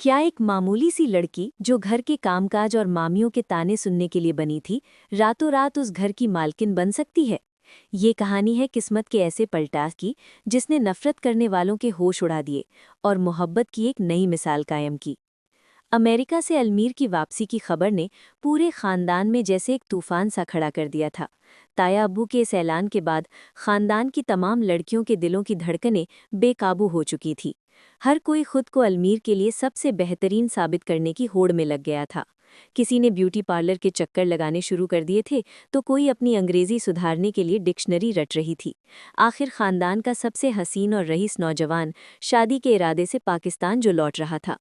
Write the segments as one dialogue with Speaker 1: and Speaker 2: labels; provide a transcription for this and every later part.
Speaker 1: क्या एक मामूली सी लड़की जो घर के कामकाज और मामियों के ताने सुनने के लिए बनी थी, रातों रात उस घर की मालकिन बन सकती है? ये कहानी है किस्मत के ऐसे पलटास की जिसने नफरत करने वालों के होश उड़ा दिए और मोहब्बत की एक नई मिसाल कायम की। अमेरिका से अलमीर की वापसी की खबर ने पूरे खानदान में जैसे एक तूफान सा खड़ा कर दिया था। ताया अब्बू के इस ऐलान के बाद खानदान की तमाम लड़कियों के दिलों की धड़कनें बेकाबू हो चुकी थी। हर कोई खुद को अलमीर के लिए सबसे बेहतरीन साबित करने की होड़ में लग गया था। किसी ने ब्यूटी पार्लर के चक्कर लगाने शुरू कर दिए थे, तो कोई अपनी अंग्रेजी सुधारने के लिए डिक्शनरी रट रही थी। आखिर खानदान का सबसे हसीन और रईस नौजवान शादी के इरादे से पाकिस्तान जो लौट रहा था।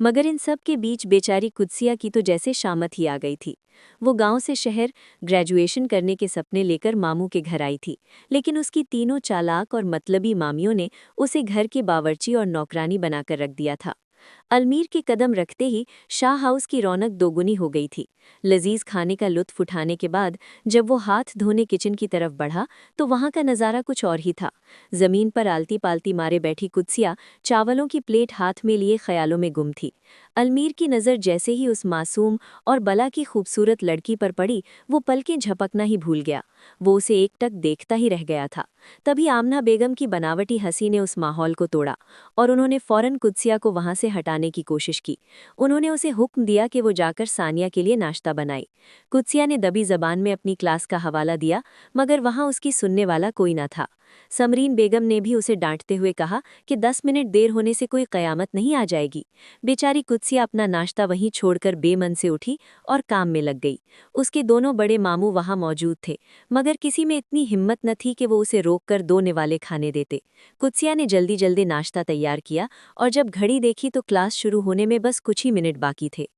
Speaker 1: मगर इन सब के बीच बेचारी कुदसिया की तो जैसे शामत ही आ गई थी। वो गांव से शहर ग्रेजुएशन करने के सपने लेकर मामू के घर आई थी, लेकिन उसकी तीनों चालाक और मतलबी मामियों ने उसे घर के बावर्ची और नौकरानी बनाकर रख दिया था। अलमीर के कदम रखते ही शाह हाउस की रौनक दोगुनी हो गई थी। लजीज खाने का लुत्फ उठाने के बाद जब वो हाथ धोने किचन की तरफ बढ़ा तो वहां का नज़ारा कुछ और ही था। जमीन पर आलती पालती मारे बैठी कुदसिया चावलों की प्लेट हाथ में लिए ख्यालों में गुम थी। अलमीर की नज़र जैसे ही उस मासूम और बला की खूबसूरत लड़की पर पड़ी, वो पलकें झपकना ही भूल गया। वो उसे एकटक देखता ही रह गया था। तभी आमना बेगम की बनावटी हंसी ने उस माहौल को तोड़ा और उन्होंने फौरन कुदसिया को वहां से हटाने की कोशिश की। उन्होंने उसे हुक्म दिया कि वो जाकर सानिया के लिए नाश्ता बनाए। कुदसिया ने दबी जबान में अपनी क्लास का हवाला दिया, मगर वहां उसकी सुनने वाला कोई न था। समरीन बेगम ने भी उसे डांटते हुए कहा कि 10 मिनट देर होने से कोई कयामत नहीं आ जाएगी। बेचारी कुदसिया अपना नाश्ता वहीं छोड़कर बेमन से उठी और काम में लग गई। उसके दोनों बड़े मामू वहां मौजूद थे, मगर किसी में इतनी हिम्मत न थी कि वो उसे रोककर दो निवाले खाने देते। कुदसिया ने जल्दी जल्दी नाश्ता तैयार किया और जब घड़ी देखी तो क्लास शुरू होने में बस कुछ ही मिनट बाकी थे।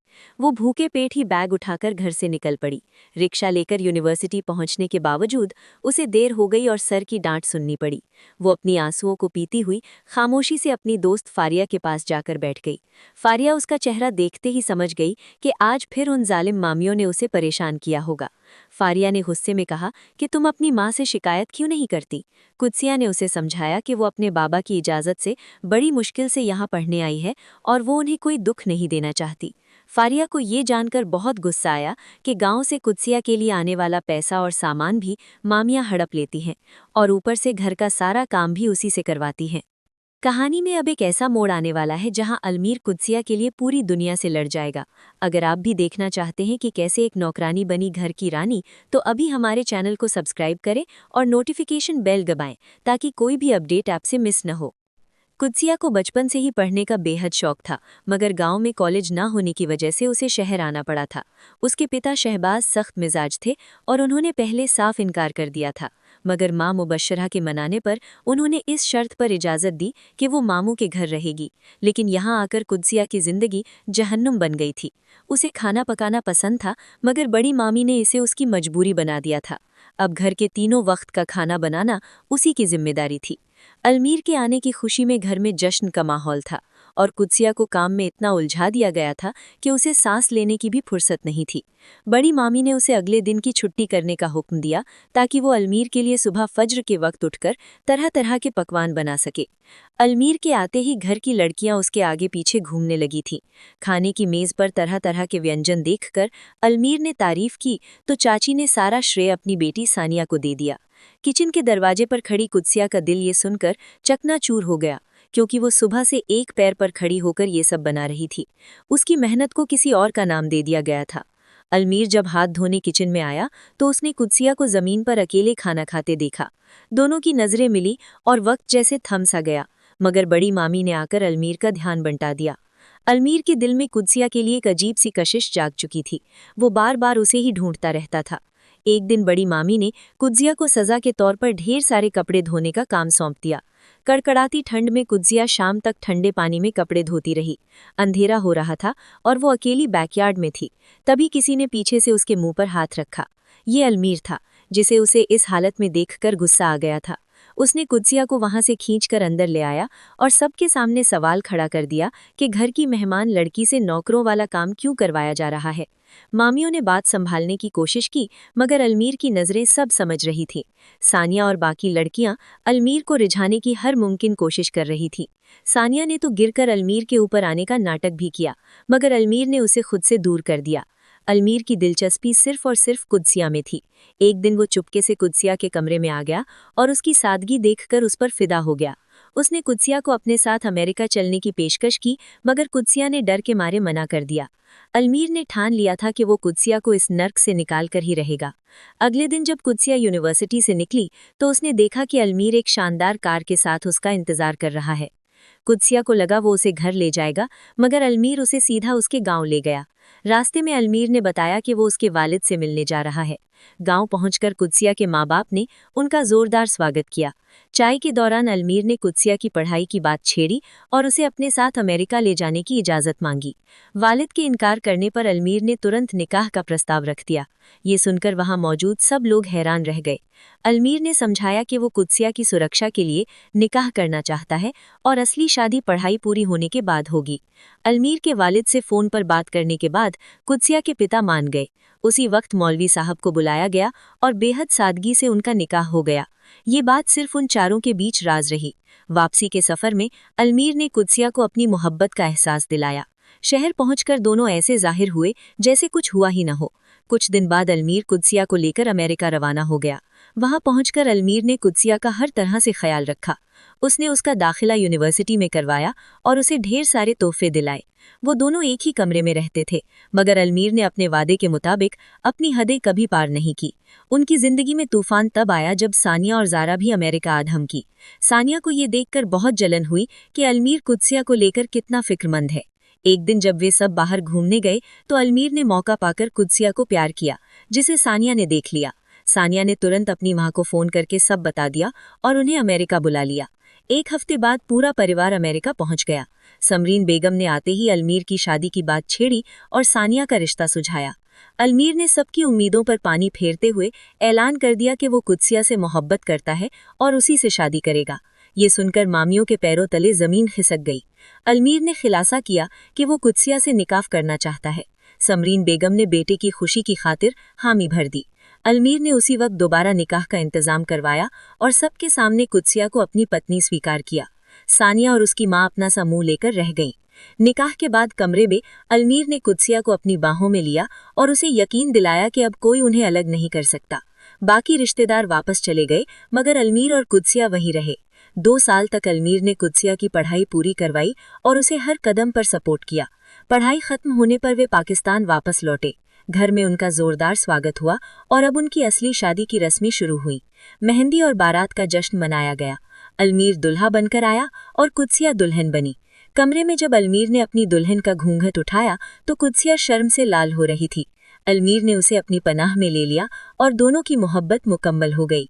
Speaker 1: वो भूखे पेट ही बैग उठाकर घर से निकल पड़ी। रिक्शा लेकर यूनिवर्सिटी पहुंचने के बावजूद उसे देर हो गई और सर की डांट सुननी पड़ी। वो अपनी आंसुओं को पीती हुई खामोशी से अपनी दोस्त फारिया के पास जाकर बैठ गई। फारिया उसका चेहरा देखते ही समझ गई कि आज फिर उन जालिम मामियों ने उसे परेशान किया होगा। फारिया ने गुस्से में कहा कि तुम अपनी माँ से शिकायत क्यों नहीं करती। कुदसिया ने उसे समझाया कि वो अपने बाबा की इजाज़त से बड़ी मुश्किल से यहाँ पढ़ने आई है और वो उन्हें कोई दुख नहीं देना चाहती। फारिया को ये जानकर बहुत गुस्सा आया कि गांव से कुदसिया के लिए आने वाला पैसा और सामान भी मामियां हड़प लेती हैं और ऊपर से घर का सारा काम भी उसी से करवाती हैं। कहानी में अब एक ऐसा मोड़ आने वाला है जहां अलमीर कुदसिया के लिए पूरी दुनिया से लड़ जाएगा। अगर आप भी देखना चाहते हैं कि कैसे एक नौकरानी बनी घर की रानी, तो अभी हमारे चैनल को सब्सक्राइब करें और नोटिफिकेशन बेल दबाएं ताकि कोई भी अपडेट आपसे मिस न हो। कुदसिया को बचपन से ही पढ़ने का बेहद शौक था, मगर गांव में कॉलेज ना होने की वजह से उसे शहर आना पड़ा था। उसके पिता शहबाज सख्त मिजाज थे और उन्होंने पहले साफ इनकार कर दिया था, मगर माँ मुबशरा के मनाने पर उन्होंने इस शर्त पर इजाज़त दी कि वो मामू के घर रहेगी। लेकिन यहाँ आकर कुदसिया की जिंदगी जहन्नुम बन गई थी। उसे खाना पकाना पसंद था, मगर बड़ी मामी ने इसे उसकी मजबूरी बना दिया था। अब घर के तीनों वक्त का खाना बनाना उसी की जिम्मेदारी थी। अलमीर के आने की खुशी में घर में जश्न का माहौल था और कुदसिया को काम में इतना उलझा दिया गया था कि उसे सांस लेने की भी फुर्सत नहीं थी। बड़ी मामी ने उसे अगले दिन की छुट्टी करने का हुक्म दिया ताकि वो अलमीर के लिए सुबह फज्र के वक्त उठकर तरह तरह के पकवान बना सके। अलमीर के आते ही घर की लड़कियां उसके आगे पीछे घूमने लगी थीं। खाने की मेज पर तरह तरह के व्यंजन देखकर अलमीर ने तारीफ की तो चाची ने सारा श्रेय अपनी बेटी सानिया को दे दिया। किचन के दरवाजे पर खड़ी कुदसिया का दिल ये सुनकर चकनाचूर हो गया, क्योंकि वो सुबह से एक पैर पर खड़ी होकर ये सब बना रही थी। उसकी मेहनत को किसी और का नाम दे दिया गया था। अलमीर जब हाथ धोने किचन में आया तो उसने कुदसिया को जमीन पर अकेले खाना खाते देखा। दोनों की नजरें मिली और वक्त जैसे थम सा गया, मगर बड़ी मामी ने आकर अलमीर का ध्यान बंटा दिया। अलमीर के दिल में कुदसिया के लिए एक अजीब सी कशिश जाग चुकी थी। वो बार बार उसे ही ढूंढता रहता था। एक दिन बड़ी मामी ने कुदसिया को सजा के तौर पर ढेर सारे कपड़े धोने का काम सौंप दिया। कड़कड़ाती ठंड में कुदसिया शाम तक ठंडे पानी में कपड़े धोती रही। अंधेरा हो रहा था और वो अकेली बैकयार्ड में थी। तभी किसी ने पीछे से उसके मुंह पर हाथ रखा। ये अलमीर था, जिसे उसे इस हालत में देखकर गुस्सा आ गया था। उसने कुदसिया को वहां से खींचकर अंदर ले आया और सबके सामने सवाल खड़ा कर दिया कि घर की मेहमान लड़की से नौकरों वाला काम क्यों करवाया जा रहा है। मामियों ने बात संभालने की कोशिश की, मगर अलमीर की नज़रें सब समझ रही थी। सानिया और बाकी लड़कियां अलमीर को रिझाने की हर मुमकिन कोशिश कर रही थी। सानिया ने तो गिरकर अलमीर के ऊपर आने का नाटक भी किया, मगर अलमीर ने उसे खुद से दूर कर दिया। अलमीर की दिलचस्पी सिर्फ और सिर्फ कुदसिया में थी। एक दिन वो चुपके से कुदसिया के कमरे में आ गया और उसकी सादगी देखकर उस पर फिदा हो गया। उसने कुदसिया को अपने साथ अमेरिका चलने की पेशकश की, मगर कुदसिया ने डर के मारे मना कर दिया। अलमीर ने ठान लिया था कि वो कुदसिया को इस नर्क से निकाल कर ही रहेगा। अगले दिन जब कुदसिया यूनिवर्सिटी से निकली तो उसने देखा कि अलमीर एक शानदार कार के साथ उसका इंतजार कर रहा है। कुदसिया को लगा वो उसे घर ले जाएगा, मगर अलमीर उसे सीधा उसके गांव ले गया। रास्ते में अलमीर ने बताया कि वो उसके वालिद से मिलने जा रहा है। गांव पहुंचकर कुदसिया के माँ बाप ने उनका जोरदार स्वागत किया। चाय के दौरान अलमीर ने कुदसिया की पढ़ाई की बात छेड़ी और उसे अपने साथ अमेरिका ले जाने की इजाज़त मांगी। वालिद के इनकार करने पर अलमीर ने तुरंत निकाह का प्रस्ताव रख दिया। ये सुनकर वहां मौजूद सब लोग हैरान रह गए। अलमीर ने समझाया कि वो कुदसिया की सुरक्षा के लिए निकाह करना चाहता है और असली शादी पढ़ाई पूरी होने के बाद होगी। अलमीर के वालिद से फ़ोन पर बात करने के बाद कुदसिया के पिता मान गए। उसी वक्त मौलवी साहब को बुलाया गया और बेहद सादगी से उनका निकाह हो गया। ये बात सिर्फ उन चारों के बीच राज रही। वापसी के सफ़र में अलमीर ने कुदसिया को अपनी मोहब्बत का एहसास दिलाया। शहर पहुंचकर दोनों ऐसे जाहिर हुए जैसे कुछ हुआ ही न हो। कुछ दिन बाद अलमीर कुदसिया को लेकर अमेरिका रवाना हो गया। वहां पहुंचकर अलमीर ने कुदसिया का हर तरह से ख्याल रखा। उसने उसका दाखिला यूनिवर्सिटी में करवाया और उसे ढेर सारे तोहफे दिलाए। वो दोनों एक ही कमरे में रहते थे, मगर अलमीर ने अपने वादे के मुताबिक अपनी हदें कभी पार नहीं की। उनकी जिंदगी में तूफान तब आया जब सानिया और ज़ारा भी अमेरिका आधम की। सानिया को ये देखकर बहुत जलन हुई कि अलमीर कुदसिया को लेकर कितना फिक्रमंद है। एक दिन जब वे सब बाहर घूमने गए तो अलमीर ने मौका पाकर कुदसिया को प्यार किया, जिसे सानिया ने देख लिया। सानिया ने तुरंत अपनी मां को फ़ोन करके सब बता दिया और उन्हें अमेरिका बुला लिया। एक हफ्ते बाद पूरा परिवार अमेरिका पहुंच गया। समरीन बेगम ने आते ही अलमीर की शादी की बात छेड़ी और सानिया का रिश्ता सुझाया। अलमीर ने सबकी उम्मीदों पर पानी फेरते हुए ऐलान कर दिया कि वो कुदसिया से मोहब्बत करता है और उसी से शादी करेगा। ये सुनकर मामियों के पैरों तले जमीन खिसक गई। अलमीर ने खुलासा किया कि वो कुदसिया से निकाह करना चाहता है। समरीन बेगम ने बेटे की खुशी की खातिर हामी भर दी। अलमीर ने उसी वक्त दोबारा निकाह का इंतजाम करवाया और सबके सामने कुदसिया को अपनी पत्नी स्वीकार किया। सानिया और उसकी मां अपना सा मुंह लेकर रह गईं। निकाह के बाद कमरे में अलमीर ने कुदसिया को अपनी बाहों में लिया और उसे यकीन दिलाया कि अब कोई उन्हें अलग नहीं कर सकता। बाकी रिश्तेदार वापस चले गए, मगर अलमीर और कुदसिया वहीं रहे। 2 साल तक अलमीर ने कुदसिया की पढ़ाई पूरी करवाई और उसे हर कदम पर सपोर्ट किया। पढ़ाई खत्म होने पर वे पाकिस्तान वापस लौटे। घर में उनका जोरदार स्वागत हुआ और अब उनकी असली शादी की रस्में शुरू हुई। मेहंदी और बारात का जश्न मनाया गया। अलमीर दुल्हा बनकर आया और कुदसिया दुल्हन बनी। कमरे में जब अलमीर ने अपनी दुल्हन का घूंघट उठाया तो कुदसिया शर्म से लाल हो रही थी। अलमीर ने उसे अपनी पनाह में ले लिया और दोनों की मोहब्बत मुकम्मल हो गई।